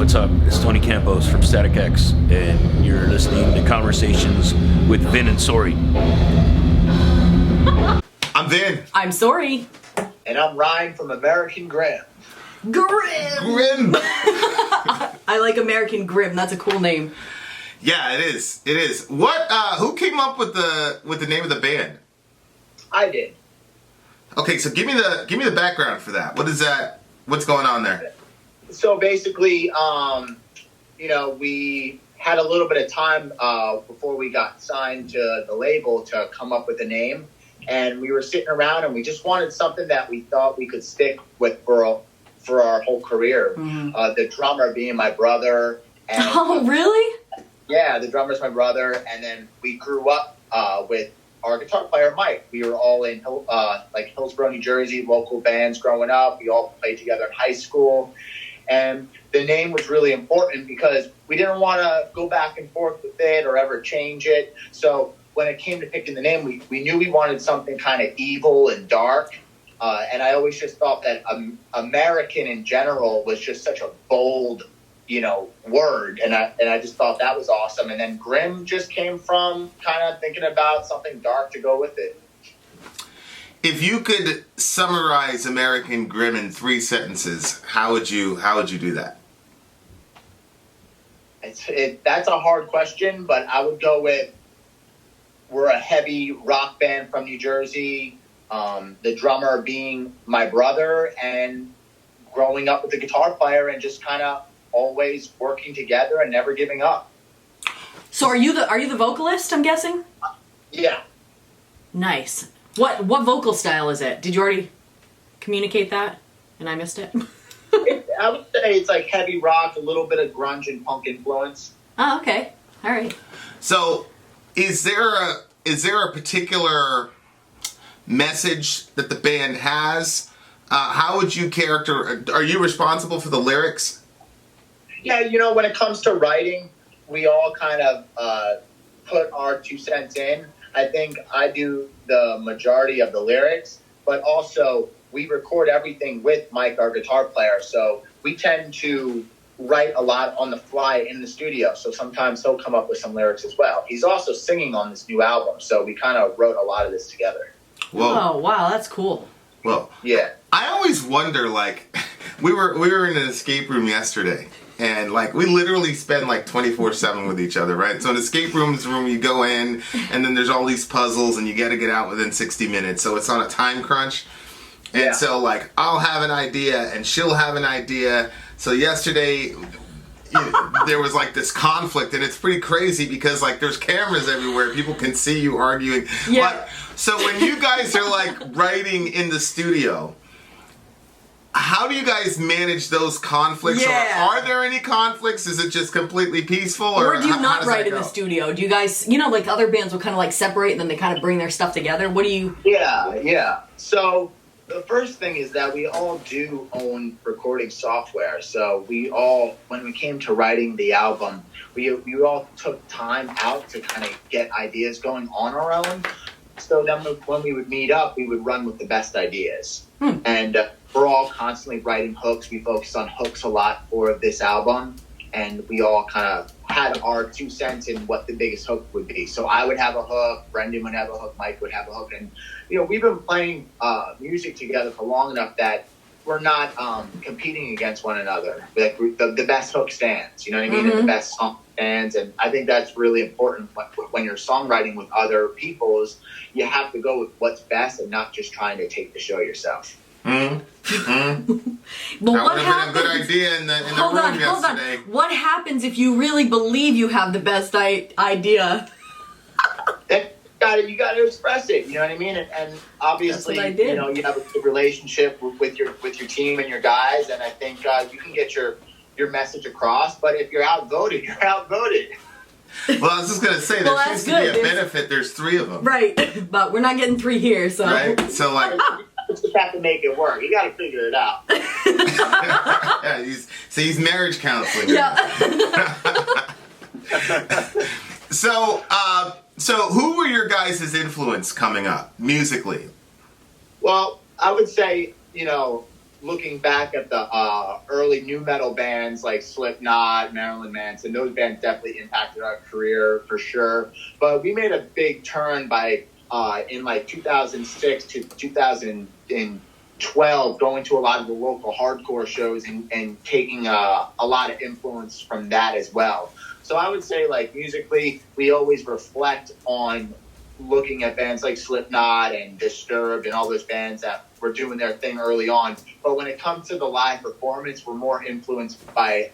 what's up? It's Tony Campos from Static X, and you're listening to Conversations with Vin and Sori. I'm Vin. I'm Sori. And I'm Ryan from American Grim. Grim. I like American Grim. That's a cool name. Yeah, it is. It is. What? Who came up with the name of the band? I did. Okay, so give me the background for that. What is that? What's going on there? So basically, we had a little bit of time before we got signed to the label to come up with a name, and we were sitting around and we just wanted something that we thought we could stick with for our whole career. Mm-hmm. The drummer being my brother. And, oh, really? Yeah, the drummer's my brother, and then we grew up with our guitar player, Mike. We were all in Hillsborough, New Jersey, local bands growing up. We all played together in high school. And the name was really important because we didn't want to go back and forth with it or ever change it. So when it came to picking the name, we knew we wanted something kind of evil and dark. And I always just thought that American in general was just such a bold word, and I just thought that was awesome. And then Grim just came from kind of thinking about something dark to go with it. If you could summarize American Grim in 3 sentences, how would you do that? That's a hard question, but I would go with we're a heavy rock band from New Jersey. The drummer being my brother, and growing up with the guitar player, and just kind of always working together and never giving up. So are you the vocalist, I'm guessing? Yeah. Nice. What vocal style is it? Did you already communicate that and I missed it? I would say it's like heavy rock, a little bit of grunge and punk influence. Oh, okay. All right. So is there a particular message that the band has? How would you are you responsible for the lyrics? Yeah, when it comes to writing, we all kind of put our 2 cents in. I think I do the majority of the lyrics, but also we record everything with Mike, our guitar player. So we tend to write a lot on the fly in the studio. So sometimes he'll come up with some lyrics as well. He's also singing on this new album, so we kind of wrote a lot of this together. Whoa. Oh, wow, that's cool. Well, yeah. I always wonder, we were in an escape room yesterday, and we literally spend 24/7 with each other, right? So an escape room is a room you go in, and then there's all these puzzles, and you got to get out within 60 minutes. So it's on a time crunch. And yeah. So I'll have an idea, and she'll have an idea. So yesterday there was this conflict, and it's pretty crazy because there's cameras everywhere. People can see you arguing. Yeah. So when you guys are writing in the studio, how do you guys manage those conflicts? Yeah. Or are there any conflicts? Is it just completely peaceful? Or do you how not does write that in the go? studio? Do you guys, other bands will kind of separate and then they kind of bring their stuff together? What do you... Yeah. So the first thing is that we all do own recording software. So we all, when we came to writing the album, we all took time out to kind of get ideas going on our own. So then when we would meet up, we would run with the best ideas. And we're all constantly writing hooks. We focused on hooks a lot for this album. And we all kind of had our 2 cents in what the biggest hook would be. So I would have a hook, Brendan would have a hook, Mike would have a hook. And, we've been playing music together for long enough that we're not competing against one another. The best hook stands, you know what I mean? Mm-hmm. And the best song stands. And I think that's really important when you're songwriting with other people is you have to go with what's best and not just trying to take the show yourself. Well, That what would have been a happens... good idea in the Hold room on. yesterday. What happens if you really believe you have the best idea? Then you got to express it. You know what I mean? And obviously, That's what I did. You have a good relationship with your team and your guys, and I think you can get your message across. But if you're outvoted, you're outvoted. Well, I was just going to say, there seems to be a benefit. There's 3 of them. Right, but we're not getting 3 here, so... Right? So, You just have to make it work. You got to figure it out. yeah, he's marriage counseling. Yeah. So who were your guys' influence coming up, musically? Well, I would say, looking back at the early new metal bands like Slipknot, Marilyn Manson, those bands definitely impacted our career for sure. But we made a big turn by in like 2006 to 2012, going to a lot of the local hardcore shows and taking a lot of influence from that as well. So I would say, like, musically, we always reflect on looking at bands like Slipknot and Disturbed and all those bands that were doing their thing early on. But when it comes to the live performance, we're more influenced by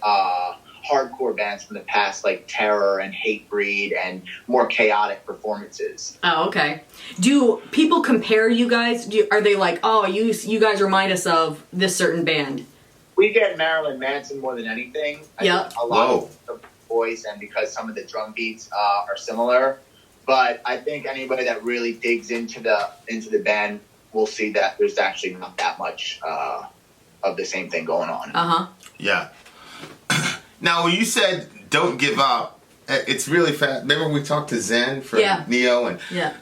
hardcore bands from the past, like Terror and Hatebreed, and more chaotic performances. Oh, okay. Do people compare you guys? Are they like, oh, you guys remind us of this certain band? We get Marilyn Manson more than anything. Yep. A lot of the voice, and because some of the drum beats are similar. But I think anybody that really digs into the band will see that there's actually not that much of the same thing going on. Uh-huh. Yeah. Now, when you said don't give up, it's really fast. Remember we talked to Zen from Neo? And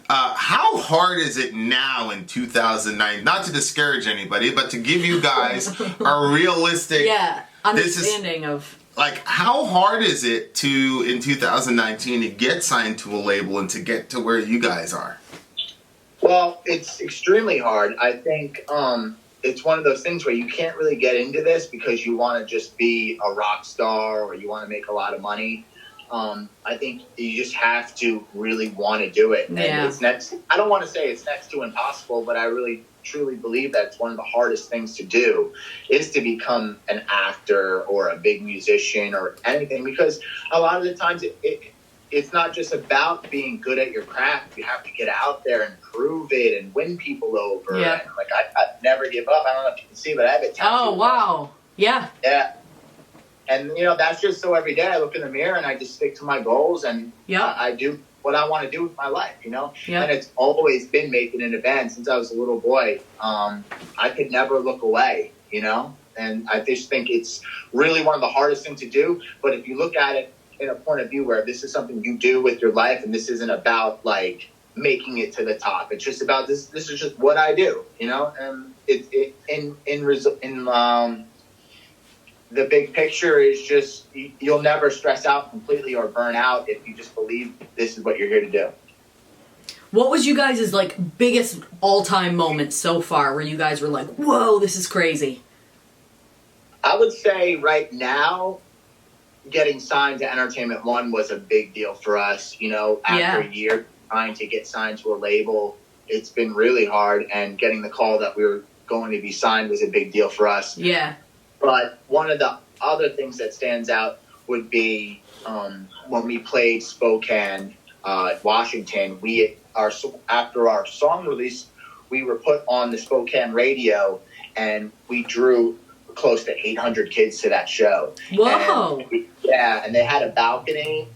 how hard is it now in 2009, not to discourage anybody, but to give you guys a realistic understanding of... Like, how hard is it in 2019 to get signed to a label and to get to where you guys are? Well, it's extremely hard. I think it's one of those things where you can't really get into this because you want to just be a rock star or you want to make a lot of money. I think you just have to really want to do it. And I don't want to say it's next to impossible, but I really truly believe that it's one of the hardest things to do is to become an actor or a big musician or anything, because a lot of the times it's not just about being good at your craft. You have to get out there and prove it and win people over. Yeah. And like I never give up. I don't know if you can see, but I have a tattoo. Oh, wow. Yeah. Yeah. And, that's just so every day I look in the mirror and I just stick to my goals and I do what I want to do with my life, And it's always been making an event since I was a little boy. I could never look away, And I just think it's really one of the hardest things to do. But if you look at it in a point of view where this is something you do with your life and this isn't about, like, making it to the top. It's just about this is just what I do, And the big picture is just you'll never stress out completely or burn out if you just believe this is what you're here to do. What was you guys' like biggest all-time moment so far where you guys were like, whoa, this is crazy? I would say right now, getting signed to Entertainment One was a big deal for us. After a year trying to get signed to a label, it's been really hard, and getting the call that we were going to be signed was a big deal for us. Yeah. But one of the other things that stands out would be when we played Spokane, Washington. After our song release, we were put on the Spokane radio, and we drew close to 800 kids to that show. Whoa! And they had a balcony,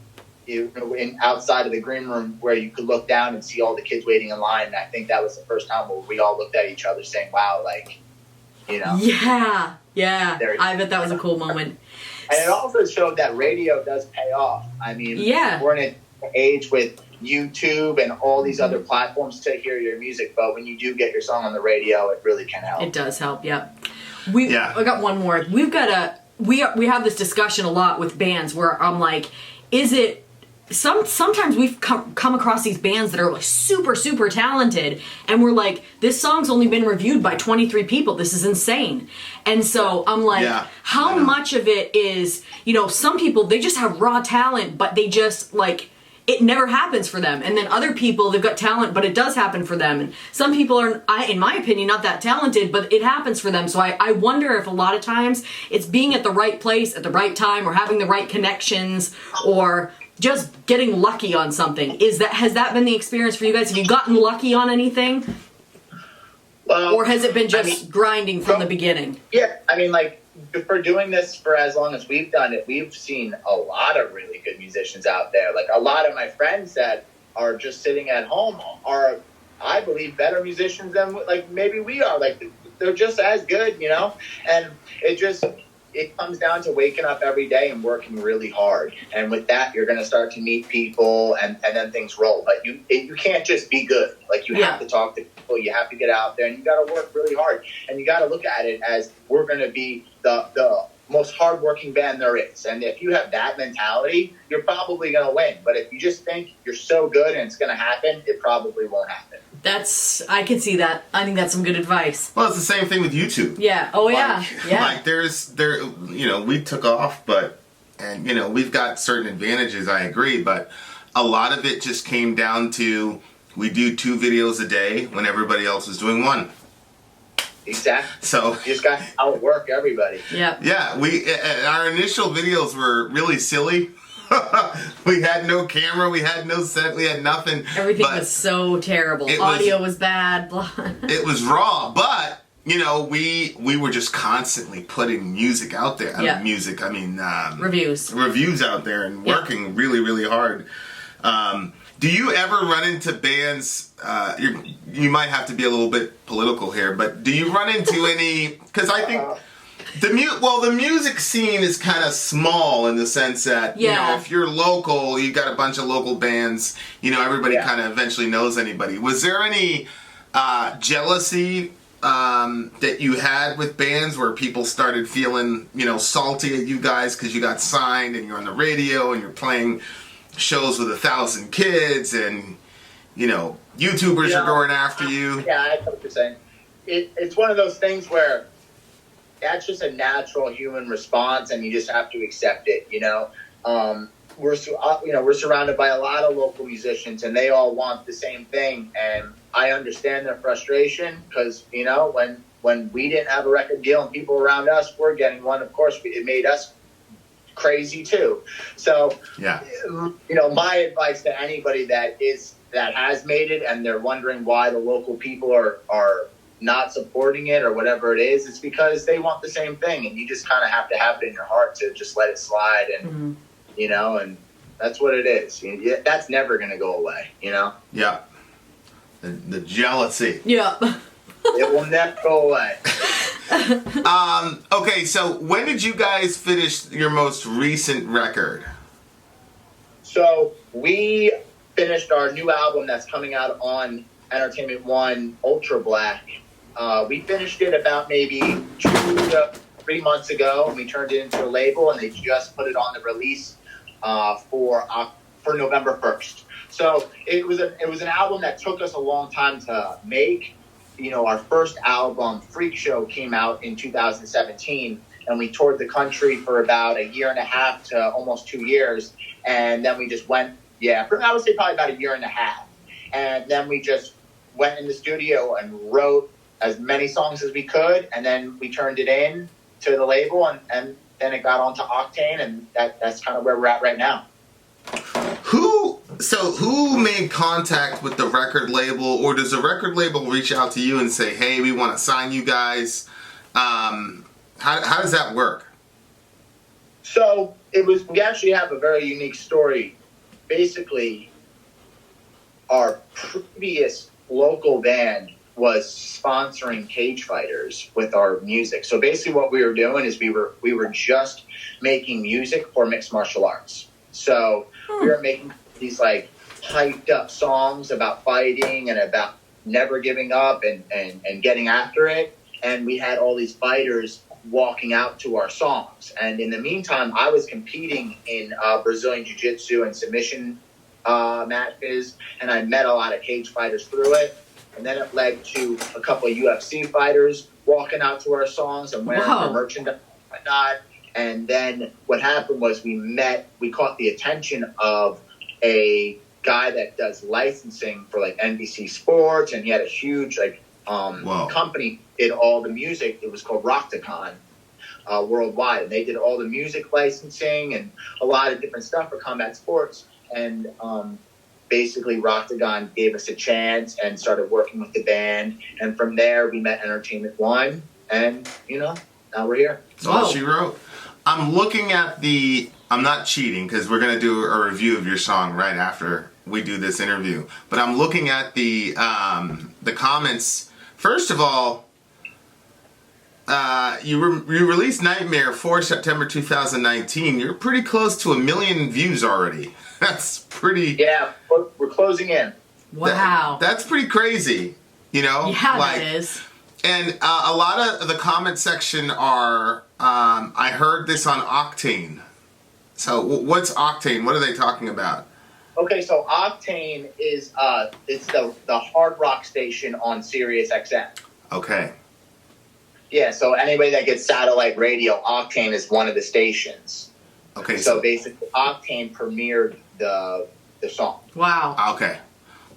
outside of the green room where you could look down and see all the kids waiting in line. And I think that was the first time where we all looked at each other, saying, "Wow!" Yeah. I bet that was a cool moment. And it also showed that radio does pay off. I mean, we're in an age with YouTube and all these other platforms to hear your music, but when you do get your song on the radio, it really can help. It does help, yep. I got one more. We have this discussion a lot with bands where I'm like, is it sometimes we've come across these bands that are like super, super talented, and we're like, this song's only been reviewed by 23 people. This is insane. And so I'm like, how much of it is, some people, they just have raw talent, but they just like, it never happens for them. And then other people, they've got talent, but it does happen for them. And some people are, in my opinion, not that talented, but it happens for them. So I wonder if a lot of times it's being at the right place at the right time, or having the right connections, or just getting lucky on something. Has that been the experience for you guys? Have you gotten lucky on anything? Or has it been just grinding from the beginning? Yeah, I mean, like, for doing this for as long as we've done it, we've seen a lot of really good musicians out there. Like, a lot of my friends that are just sitting at home are, I believe, better musicians than, like, maybe we are. Like, they're just as good, And it just, it comes down to waking up every day and working really hard. And with that, you're going to start to meet people, and then things roll. But you can't just be good. Like, you have to talk to people. You have to get out there, and you got to work really hard. And you got to look at it as, we're going to be the most hardworking band there is. And if you have that mentality, you're probably going to win. But if you just think you're so good and it's going to happen, it probably won't happen. I can see that. I think that's some good advice. Well, it's the same thing with YouTube. Yeah. Oh, yeah. Yeah. Like, we took off, and we've got certain advantages, I agree, but a lot of it just came down to, we do 2 videos a day when everybody else is doing 1. Exactly. So you just got to outwork everybody. Yeah. Yeah, our initial videos were really silly. We had no camera, we had no set, we had nothing. Everything was so terrible. Audio was bad. It was raw, but we were just constantly putting music out there. Reviews out there, and working really, really hard. Do you ever run into bands? You might have to be a little bit political here, but do you run into any? Because I think the music scene is kind of small in the sense that if you're local, you got a bunch of local bands. Everybody kind of eventually knows anybody. Was there any jealousy that you had with bands where people started feeling salty at you guys because you got signed and you're on the radio and you're playing shows with 1,000 kids, and YouTubers are going after you? Yeah, I know what you're saying. It's one of those things where that's just a natural human response, and you just have to accept it. We're surrounded by a lot of local musicians, and they all want the same thing, and I understand their frustration, because when we didn't have a record deal and people around us were getting one, of course it made us crazy too. So my advice to anybody that has made it and they're wondering why the local people are not supporting it or whatever it is, it's because they want the same thing, and you just kind of have to have it in your heart to just let it slide, and and that's what it is. That's never going to go away. Yeah, the jealousy. Yeah. It will never go away. Okay, so when did you guys finish your most recent record? So we finished our new album that's coming out on Entertainment One, Ultra Black. We finished it about maybe 2 to 3 months ago, and we turned it into a label, and they just put it on the release for November 1st. So it was an album that took us a long time to make. Our first album, Freak Show, came out in 2017, and we toured the country for about 1.5 years to almost 2 years, and then we just went, I would say probably about 1.5 years, and then we just went in the studio and wrote as many songs as we could, and then we turned it in to the label, and then it got onto Octane, and that's kind of where we're at right now. Who made contact with the record label, or does the record label reach out to you and say, hey, we want to sign you guys? How does that work? So we actually have a very unique story. Basically, our previous local band was sponsoring cage fighters with our music. So basically what we were doing is we were just making music for mixed martial arts. So we were making these like hyped up songs about fighting and about never giving up and getting after it. And we had all these fighters walking out to our songs. And in the meantime, I was competing in Brazilian Jiu-Jitsu and submission matches, and I met a lot of cage fighters through it. And then it led to a couple of UFC fighters walking out to our songs and wearing our merchandise and whatnot. And then what happened was we caught the attention of a guy that does licensing for like NBC Sports, and he had a huge company, did all the music. It was called Rocktacon worldwide. And they did all the music licensing and a lot of different stuff for combat sports. And basically Rocktacon gave us a chance and started working with the band. And from there we met Entertainment One, and now we're here. That's all she wrote. I'm looking at I'm not cheating because we're going to do a review of your song right after we do this interview. But I'm looking at the comments. First of all, you released Nightmare 4 September 2019. You're pretty close to 1 million views already. That's pretty... Yeah, we're closing in. Wow. That's pretty crazy, you know? Yeah, that is. And a lot of the comment section are, I heard this on Octane. So what's Octane? What are they talking about? Okay, so Octane is it's the hard rock station on Sirius XM. Okay. Yeah, so anybody that gets satellite radio, Octane is one of the stations. Okay. So basically, Octane premiered the song. Wow. Okay.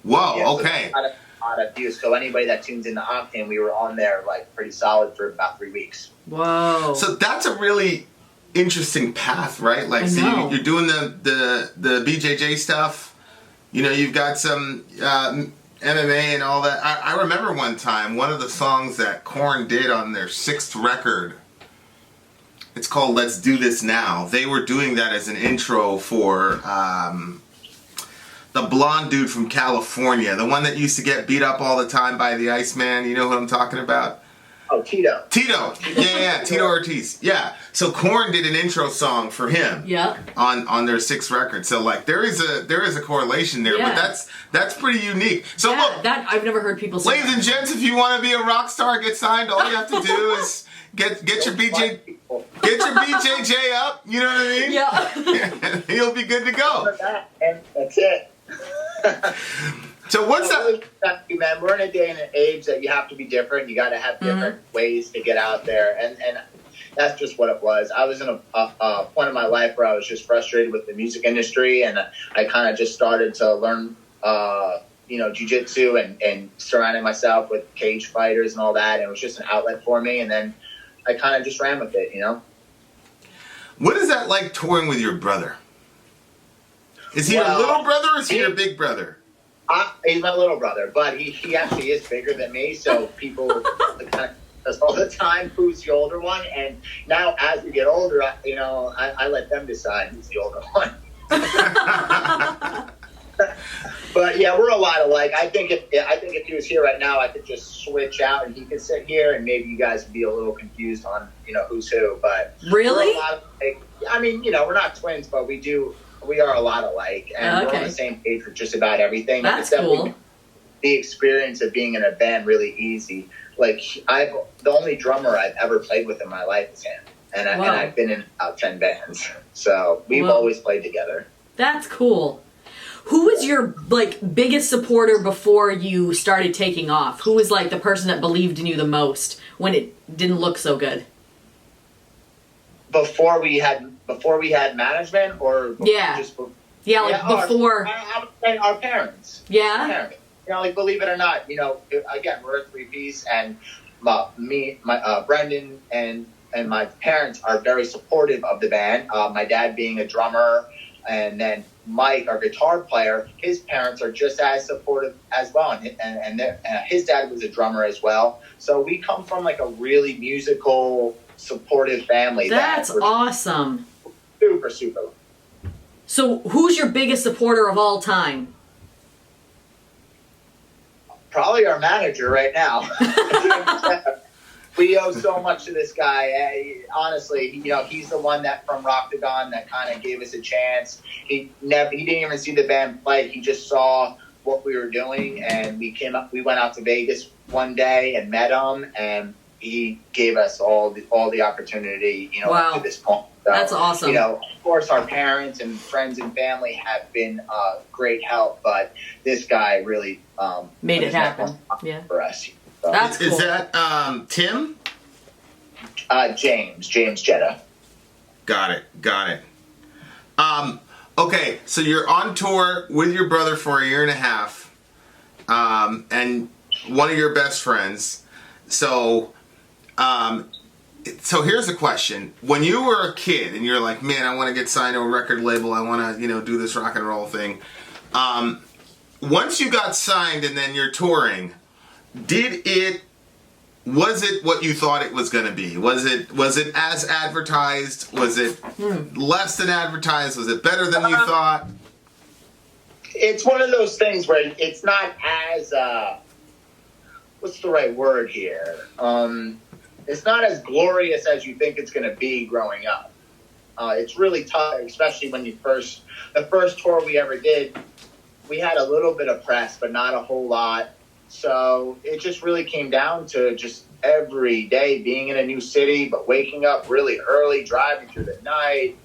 Whoa. Yeah, okay. So a lot of views. So anybody that tunes into Octane, we were on there like pretty solid for about 3 weeks. Whoa. So that's a really interesting path, right? Like, so you're doing the BJJ stuff. You know, you've got some MMA and all that. I remember one time, one of the songs that Korn did on their 6th record, it's called Let's Do This Now. They were doing that as an intro for the blonde dude from California, the one that used to get beat up all the time by the Iceman. You know who I'm talking about? Oh, Tito. Tito. Yeah, Tito Ortiz. Yeah. So Korn did an intro song for him. Yeah. On their 6th record. So like there is a correlation there, Yeah. but that's pretty unique. So yeah, look, that I've never heard people say. ladies and gents, if you want to be a rock star, get signed. All you have to do is get your BJJ up. You know what I mean? Yeah. You'll be good to go. And that's it. So what's that? Man, we're in a day and an age that you have to be different. You got to have different ways to get out there, and that's just what it was. I was in a point in my life where I was just frustrated with the music industry, and I kind of just started to learn, jiu-jitsu and surrounding myself with cage fighters and all that. And it was just an outlet for me, and then I kind of just ran with it, you know. What is that like touring with your brother? Is he a little brother or is he your big brother? He's my little brother, but he actually is bigger than me, so people kind of us all the time who's the older one. And now as we get older, I let them decide who's the older one. But yeah, we're a lot alike. I think if he was here right now, I could just switch out and he could sit here, and maybe you guys would be a little confused on who's who. But really, we're a lot alike. I mean, we're not twins, but we are a lot alike, and we're on the same page for just about everything. That's cool. The experience of being in a band really easy. Like the only drummer I've ever played with in my life is him, and I've been in about 10 bands, so we've always played together. That's cool. Who was your biggest supporter before you started taking off? Who was the person that believed in you the most when it didn't look so good? Before we had management, or before? Before. I would say our parents. Yeah. Our parents. Believe it or not, again, we're a 3-piece, and Brendan and my parents are very supportive of the band. My dad being a drummer, and then Mike, our guitar player, his parents are just as supportive as well, and his dad was a drummer as well. So we come from a really musical, supportive family. That's awesome. Super, super. So who's your biggest supporter of all time? Probably our manager right now. We owe so much to this guy. Honestly, he's the one that from Roctagon that kind of gave us a chance. He didn't even see the band play. He just saw what we were doing, and we went out to Vegas one day and met him, and he gave us all the opportunity, up to this point. So, that's awesome. Of course, our parents and friends and family have been great help, but this guy really made it happen. Yeah, for us. So. That's cool. Is that Tim? James Jetta. Got it. Okay, so you're on tour with your brother for a year and a half, and one of your best friends. So here's a question. When you were a kid and you're like, man, I want to get signed to a record label, I want to, do this rock and roll thing. Once you got signed and then you're touring, was it what you thought it was going to be? Was it as advertised? Was it less than advertised? Was it better than you thought? It's one of those things where it's not as, what's the right word here? it's not as glorious as you think it's going to be growing up. It's really tough, especially when the first tour we ever did, we had a little bit of press, but not a whole lot. So it just really came down to just every day being in a new city, but waking up really early, driving through the night.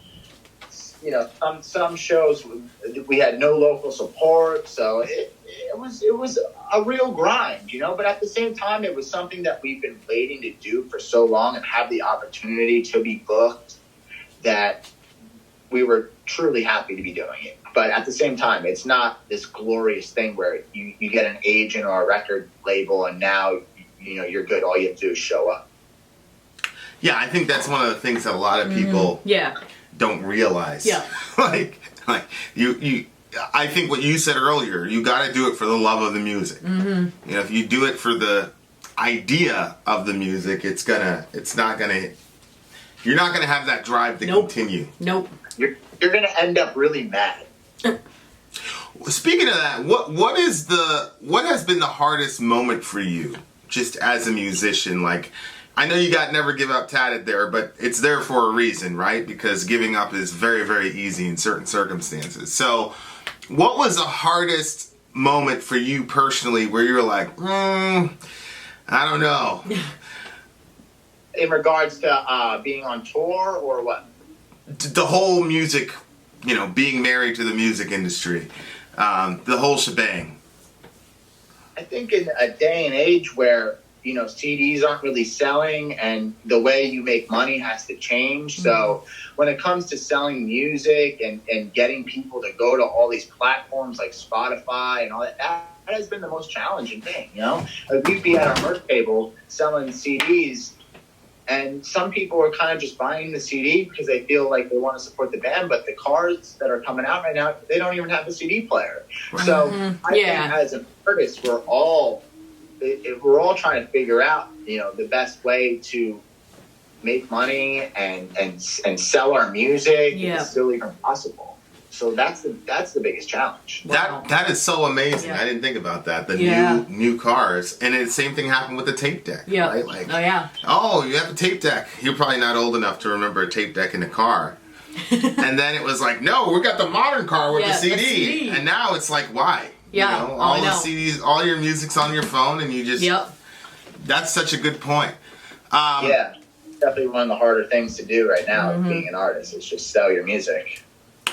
You know, some shows we had no local support, so it was a real grind, you know. But at the same time, it was something that we've been waiting to do for so long and have the opportunity to be booked, that we were truly happy to be doing it. But at the same time, it's not this glorious thing where you get an agent or a record label and now, you know, you're good. All you have to do is show up. Yeah, I think that's one of the things that a lot of people don't realize. Yeah. like you I think what you said earlier, you got to do it for the love of the music. You know, if you do it for the idea of the music, you're not gonna have that drive to continue. Nope. You're gonna end up really mad. Speaking of that, what has been the hardest moment for you, just as a musician? Like, I know you got Never Give Up tatted there, but it's there for a reason, right? Because giving up is very, very easy in certain circumstances. So, what was the hardest moment for you personally where you were like, I don't know? In regards to being on tour or what? The whole music, you know, being married to the music industry, the whole shebang. I think in a day and age where, you know, CDs aren't really selling and the way you make money has to change. So when it comes to selling music and getting people to go to all these platforms like Spotify and all that has been the most challenging thing, you know? Like, we'd be at our merch table selling CDs, and some people are kind of just buying the CD because they feel like they want to support the band, but the cars that are coming out right now, they don't even have a CD player. Right. So I think as an artist, we're all trying to figure out, you know, the best way to make money and sell our music. It's still even possible. So that's the biggest challenge. Wow. That is so amazing. I didn't think about that. The new cars, and the same thing happened with the tape deck. Yeah. Right? Like, oh, you have a tape deck. You're probably not old enough to remember a tape deck in a car. And then it was like, no, we got the modern car with the CD. And now it's like, why? Yeah. You know, all the CDs, all your music's on your phone, and you just. Yep. That's such a good point. Definitely one of the harder things to do right now, being an artist, is just sell your music.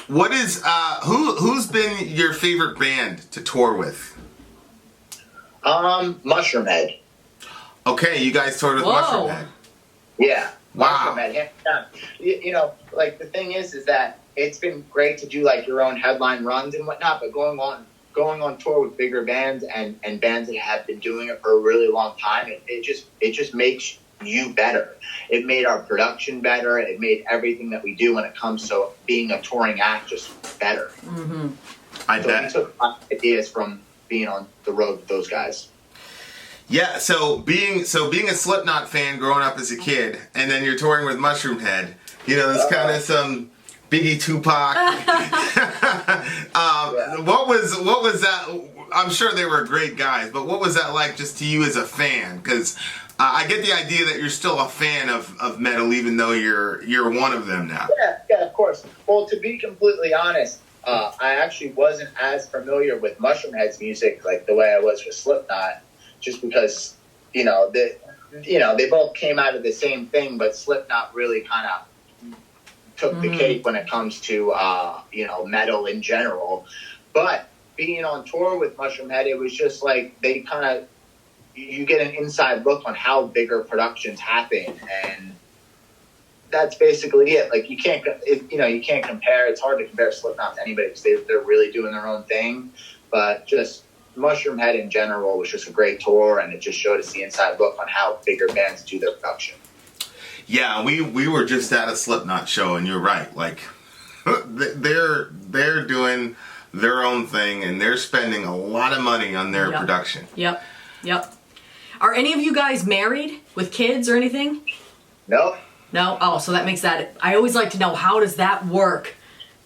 What is who's been your favorite band to tour with? Mushroomhead. Okay, you guys toured with Mushroomhead. Yeah. Wow. Mushroomhead. You know, like, the thing is that it's been great to do like your own headline runs and whatnot, but going on tour with bigger bands and bands that have been doing it for a really long time, it just makes you better. It made our production better. It made everything that we do when it comes to being a touring act just better. I bet. We took ideas from being on the road with those guys. Yeah, so being a Slipknot fan growing up as a kid, and then you're touring with Mushroomhead, you know, there's kind of some Biggie, Tupac. What was that? I'm sure they were great guys, but what was that like just to you as a fan? Because I get the idea that you're still a fan of metal, even though you're one of them now. Yeah, of course. Well, to be completely honest, I actually wasn't as familiar with Mushroomhead's music like the way I was with Slipknot, just because they both came out of the same thing, but Slipknot really kind of took the cake when it comes to metal in general. But being on tour with Mushroomhead, it was just like you get an inside look on how bigger productions happen, and that's basically it. Like, you can't compare. It's hard to compare Slipknot to anybody because they're really doing their own thing. But just Mushroomhead in general was just a great tour, and it just showed us the inside look on how bigger bands do their production. Yeah, we were just at a Slipknot show, and you're right. Like, they're doing their own thing, and they're spending a lot of money on their production. Yep. Are any of you guys married with kids or anything? No. No? Oh, so that makes that... I always like to know, how does that work?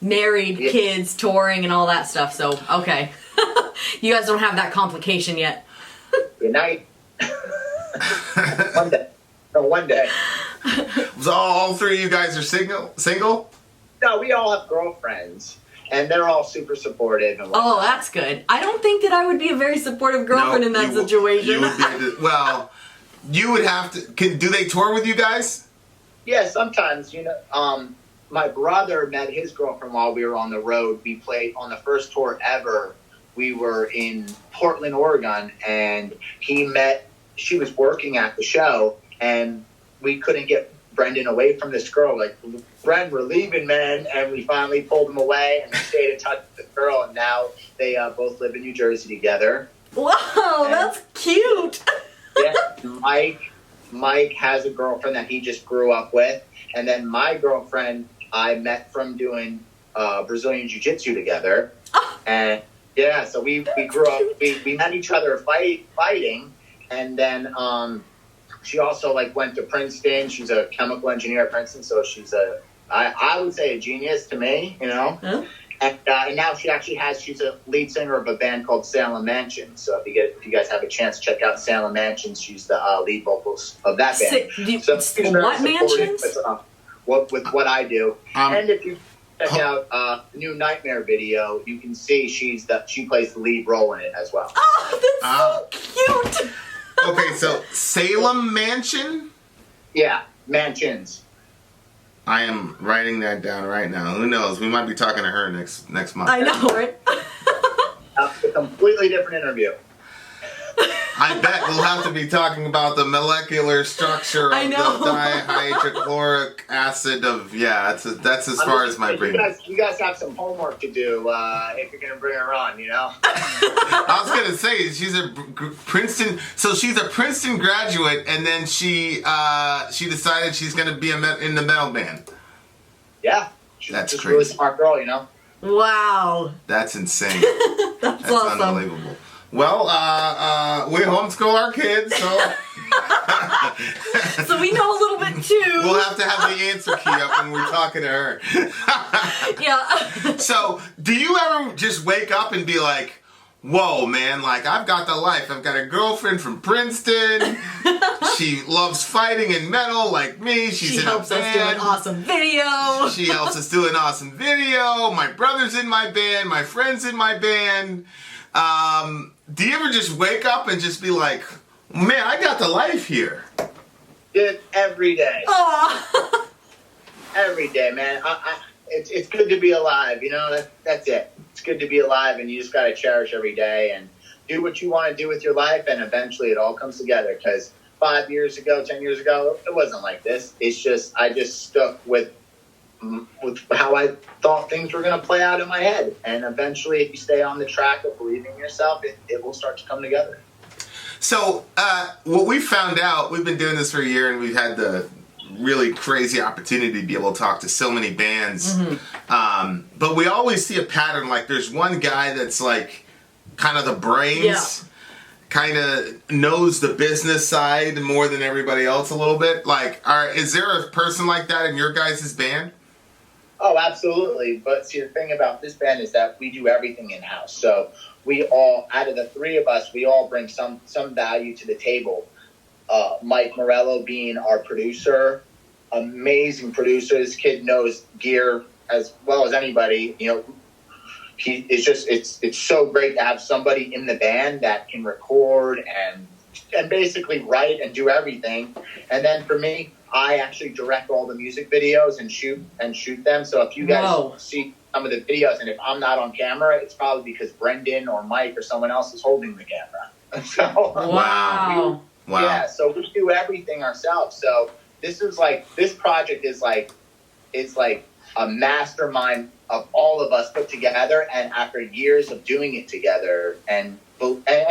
Married, kids, touring, and all that stuff. So, okay. You guys don't have that complication yet. Good night. One day. So all three of you guys are single? No, we all have girlfriends, and they're all super supportive. And oh, that's good. I don't think that I would be a very supportive girlfriend in that situation. You would be well, you would have to. Do they tour with you guys? Yeah, sometimes. My brother met his girlfriend while we were on the road. We played on the first tour ever. We were in Portland, Oregon, and she was working at the show, and we couldn't get Brendan away from this girl. Like, Bren, we're leaving, man. And we finally pulled him away, and we stayed in touch with the girl, and now they both live in New Jersey together. Wow, that's cute. Yeah, Mike has a girlfriend that he just grew up with, and then my girlfriend I met from doing Brazilian Jiu-Jitsu together. And yeah, so we grew up, we met each other fighting, and then she also went to Princeton. She's a chemical engineer at Princeton, so she's I would say a genius to me, Huh? And now she's a lead singer of a band called Salem Mansion. So if you guys have a chance, check out Salem Mansion. She's the lead vocals of that band. What Mansions? With what I do. And if you check out the new Nightmare video, you can see she plays the lead role in it as well. Oh, that's so cute. Okay, so Salem Mansion? Yeah, Mansions. I am writing that down right now. Who knows? We might be talking to her next month. I know, right? A completely different interview. I bet we'll have to be talking about the molecular structure of the dihydrochloric acid of, that's as far as my brain. You guys have some homework to do if you're going to bring her on, I was going to say, she's a Princeton graduate, and then she decided she's going to be in the metal band. Yeah. That's just crazy. Really smart girl, Wow. That's insane. That's awesome. Unbelievable. Well, we homeschool our kids, so so we know a little bit too. We'll have to have the answer key up when we're talking to her. Yeah. So, do you ever just wake up and be like, whoa, man, I've got the life. I've got a girlfriend from Princeton. She loves fighting and metal like me. She helps us do an awesome video. She helps us do an awesome video. My brother's in my band. My friend's in my band. Do you ever just wake up and just be like, man, I got the life here? Dude, every day. Aww. Every day, man. It's good to be alive, that's it. It's good to be alive, and you just got to cherish every day and do what you want to do with your life, and eventually it all comes together, because 5 years ago, 10 years ago, it wasn't like this. It's just, I just stuck with how I thought things were going to play out in my head. And eventually, if you stay on the track of believing in yourself, it will start to come together. So, what we found out, we've been doing this for a year, and we've had the really crazy opportunity to be able to talk to so many bands. Mm-hmm. But we always see a pattern. There's one guy that's kind of the brains, kind of knows the business side more than everybody else a little bit. Is there a person like that in your guys' band? Oh, absolutely. But see, the thing about this band is that we do everything in-house. So we all, out of the three of us, we all bring some value to the table. Mike Morello being our producer, amazing producer. This kid knows gear as well as anybody. It's so great to have somebody in the band that can record and basically write and do everything. And then for me, I actually direct all the music videos and shoot them. So if you guys see some of the videos, and if I'm not on camera, it's probably because Brendan or Mike or someone else is holding the camera. So wow. Yeah, so we do everything ourselves. So this project is a mastermind of all of us put together, and after years of doing it together and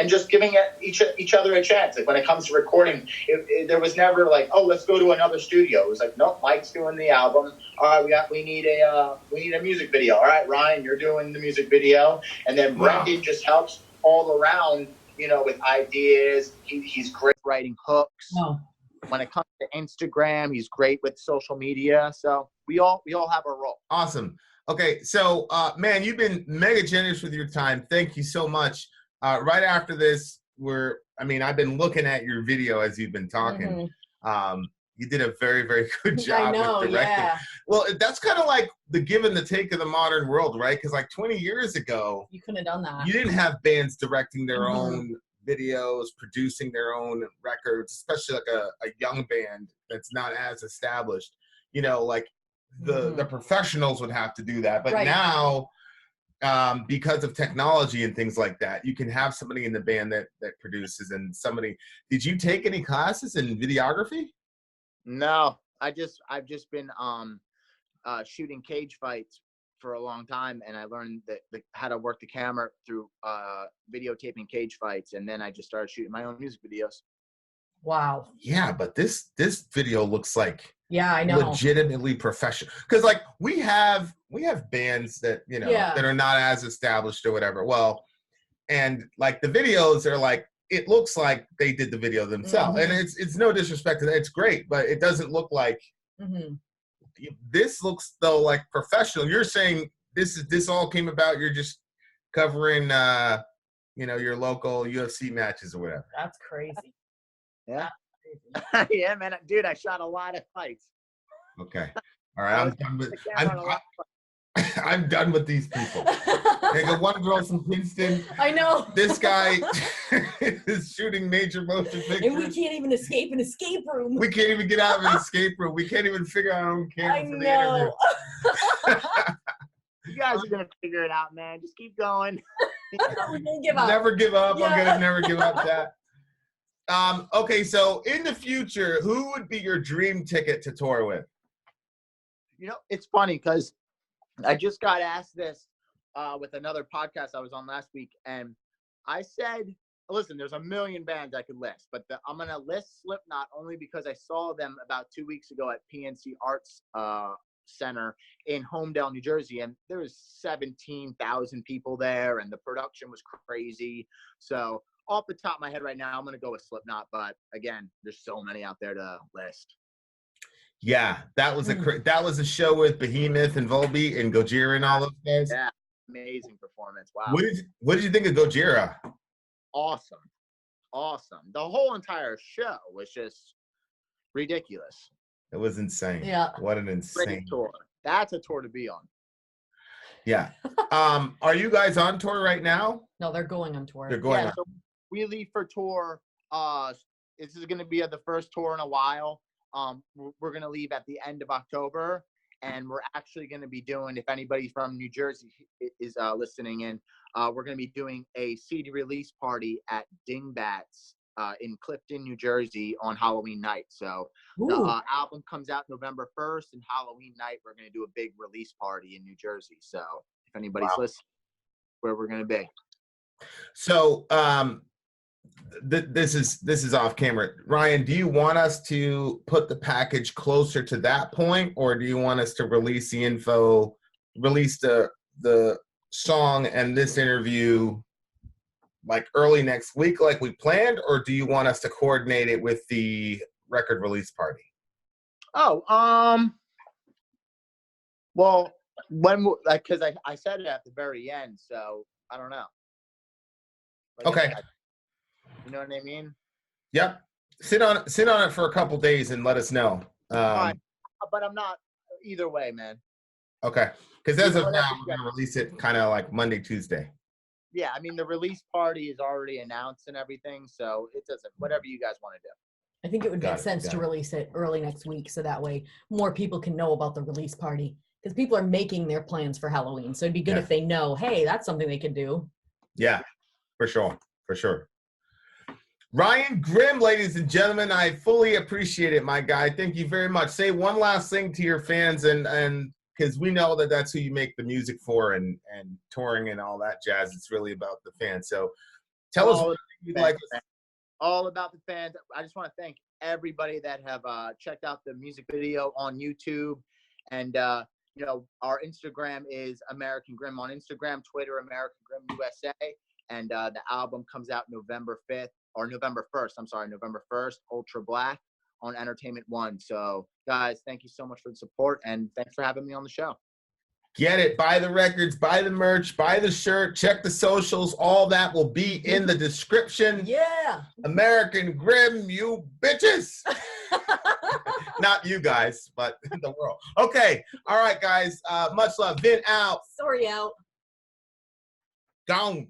just giving each other a chance. When it comes to recording, there was never let's go to another studio. It was nope, Mike's doing the album. All right, we need a music video. All right, Ryan, you're doing the music video, and then Brendan just helps all around, with ideas. He's great writing hooks. Wow. When it comes to Instagram, he's great with social media. So we all have a role. Awesome. Okay, so man, you've been mega generous with your time. Thank you so much. Right after this, I've been looking at your video as you've been talking. Mm-hmm. You did a very, very good job I know, with directing. yeah. Well, that's kind of like the give and the take of the modern world, right? Because like 20 years ago, You couldn't have done that. you didn't have bands directing their own videos, producing their own records, especially like a young band that's not as established. You know, like the professionals would have to do that. But now, because of technology and things like that, you can have somebody in the band that produces and somebody. Did you take any classes in videography? No, I've just been shooting cage fights for a long time, and I learned how to work the camera through videotaping cage fights, and then I just started shooting my own music videos. Wow. Yeah, but this video looks like I know, legitimately professional. Because like we have bands that that are not as established or whatever. Well, and like the videos are like, it looks like they did the video themselves, and it's no disrespect to that. It's great, but it doesn't look like. This looks though like professional. You're saying this all came about. You're just covering, your local UFC matches or whatever. That's crazy. Yeah. Yeah, man, dude, I shot a lot of fights. Okay. All right. I'm done with these people. They got one girl from Princeton. I know. This guy is shooting major motion pictures. And we can't even escape an escape room. We can't even get out of an escape room. We can't even figure out our own camera for the interview. You guys are gonna figure it out, man. Just keep going. We didn't give up. Never give up. I'm gonna never give up that. Okay, so in the future, who would be your dream ticket to tour with? It's funny because I just got asked this with another podcast I was on last week, and I said, listen, there's a million bands I could list, but I'm going to list Slipknot only because I saw them about 2 weeks ago at PNC Arts Center in Homedale, New Jersey, and there was 17,000 people there, and the production was crazy. So off the top of my head right now, I'm going to go with Slipknot, but again, there's so many out there to list. Yeah, that was a show with Behemoth and Volbeat and Gojira and all those guys. Yeah, amazing performance. Wow. What did you think of Gojira? Awesome. The whole entire show was just ridiculous. It was insane. Yeah. What an insane Great tour. That's a tour to be on. Yeah. Are you guys on tour right now? No, they're going on tour. They're going on. So we leave for tour. This is going to be the first tour in a while. We're going to leave at the end of October, and we're actually going to be doing, if anybody from New Jersey is listening in, we're going to be doing a CD release party at Dingbats in Clifton, New Jersey on Halloween night. So the album comes out November 1st, and Halloween night we're going to do a big release party in New Jersey. So if anybody's listening, where we're going to be. So this is off camera. Ryan, do you want us to put the package closer to that point, or do you want us to release the info, release the song and this interview like early next week like we planned, or do you want us to coordinate it with the record release party? Well, because I said it at the very end, so I don't know. Okay. You know what I mean? Yep. Sit on it for a couple days and let us know. Fine. But I'm not either way, man. Okay. Because as of now, we're going to release it kind of like Monday, Tuesday. Yeah, I mean, the release party is already announced and everything, so it doesn't, whatever you guys want to do. I think it would make sense to release it early next week, so that way more people can know about the release party. Because people are making their plans for Halloween, so it'd be good if they know, hey, that's something they could do. Yeah, for sure. Ryan Grimm, ladies and gentlemen, I fully appreciate it, my guy. Thank you very much. Say one last thing to your fans, and because we know that that's who you make the music for, and touring and all that jazz. It's really about the fans. So tell us what you'd like. All about the fans. I just want to thank everybody that have checked out the music video on YouTube, and our Instagram is American Grimm on Instagram, Twitter American Grimm USA, and the album comes out November 1st, November 1st, Ultra Black on Entertainment One. So guys, thank you so much for the support, and thanks for having me on the show. Get it. Buy the records, buy the merch, buy the shirt, check the socials. All that will be in the description. Yeah. American Grimm, you bitches. Not you guys, but the world. Okay. All right, guys. Much love. Vin out. Sorry out. Gone.